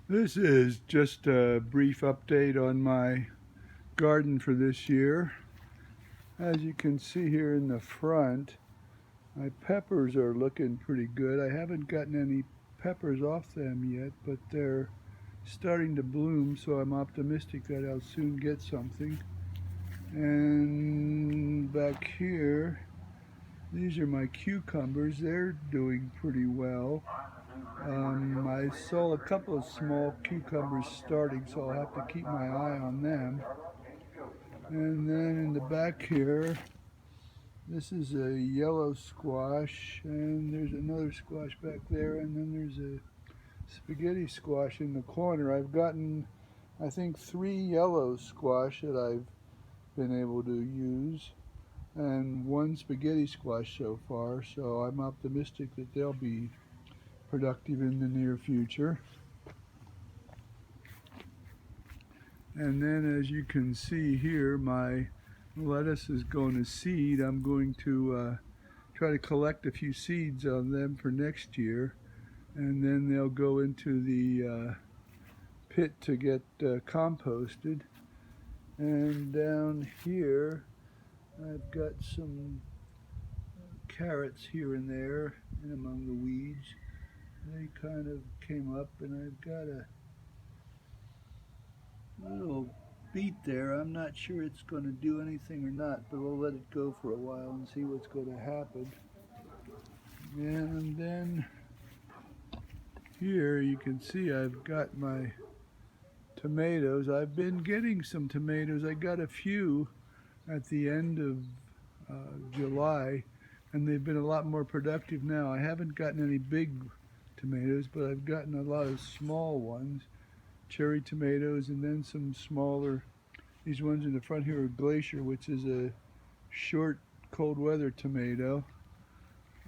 This is just a brief update on my garden for this year. As you can see here in the front, my peppers are looking pretty good. I haven't gotten any peppers off them yet, but they're starting to bloom, so I'm optimistic that I'll soon get something. And back here, these are my cucumbers. They're doing pretty well. I saw a couple of small cucumbers starting, so I'll have to keep my eye on them. And then in the back here, this is a yellow squash, and there's another squash back there, and then there's a spaghetti squash in the corner. I've gotten, I think, 3 yellow squash that I've been able to use, and 1 spaghetti squash so far, so I'm optimistic that they'll be productive in the near future. And then, as you can see here, my lettuce is going to seed. I'm going to try to collect a few seeds on them for next year, and then they'll go into the pit to get composted. And down here I've got some carrots here and there and among the weeds. They kind of came up, and I've got a little beet there. I'm not sure it's going to do anything or not, but we'll let it go for a while and see what's going to happen. And then here you can see I've got my tomatoes. I've been getting some tomatoes. I got a few at the end of July, and they've been a lot more productive now. I haven't gotten any big tomatoes, but I've gotten a lot of small ones, cherry tomatoes, and then some smaller. These ones in the front here are Glacier, which is a short cold weather tomato.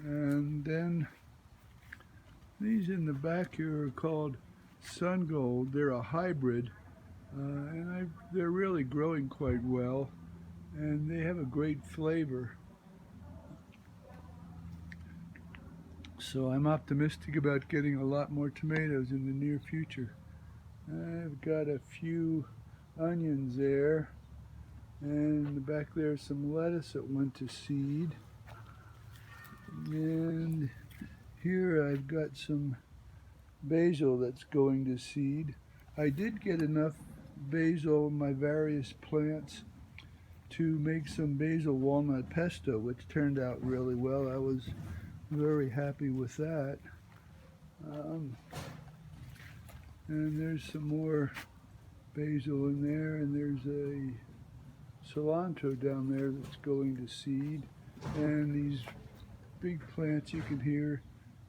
And then these in the back here are called Sun Gold. They're a hybrid, and they're really growing quite well, and they have a great flavor. So I'm optimistic about getting a lot more tomatoes in the near future. I've got a few onions there, and in the back there's some lettuce that went to seed. And here I've got some basil that's going to seed. I did get enough basil in my various plants to make some basil walnut pesto, which turned out really well. I was very happy with that. And there's some more basil in there, and there's a cilantro down there that's going to seed. And these big plants you can hear,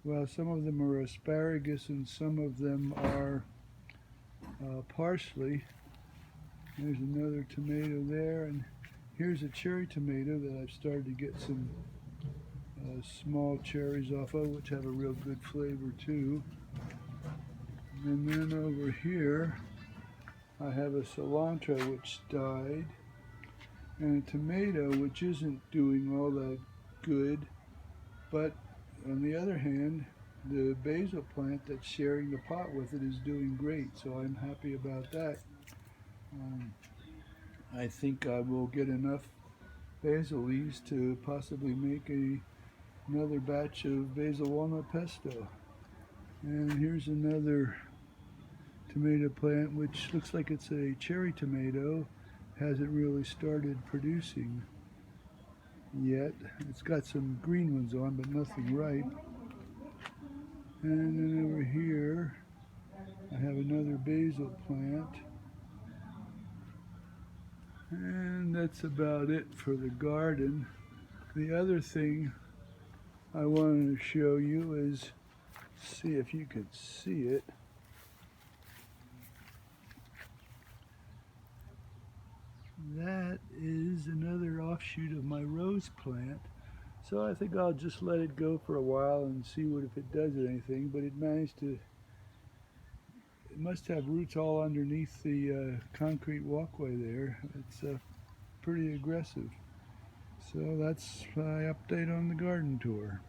well, some of them are asparagus and some of them are parsley. There's another tomato there, and here's a cherry tomato that I've started to get some small cherries off of, which have a real good flavor too. And then over here I have a cilantro which died, and a tomato which isn't doing all that good, but on the other hand, the basil plant that's sharing the pot with it is doing great, so I'm happy about that. I think I will get enough basil leaves to possibly make another batch of basil walnut pesto. And here's another tomato plant which looks like it's a cherry tomato. Hasn't really started producing yet. It's got some green ones on, but nothing ripe. And then over here I have another basil plant. And that's about it for the garden. The other thing I wanted to show you is, see if you can see it. That is another offshoot of my rose plant. So I think I'll just let it go for a while and see if it does anything, but it must have roots all underneath the concrete walkway there. It's pretty aggressive. So that's my update on the garden tour.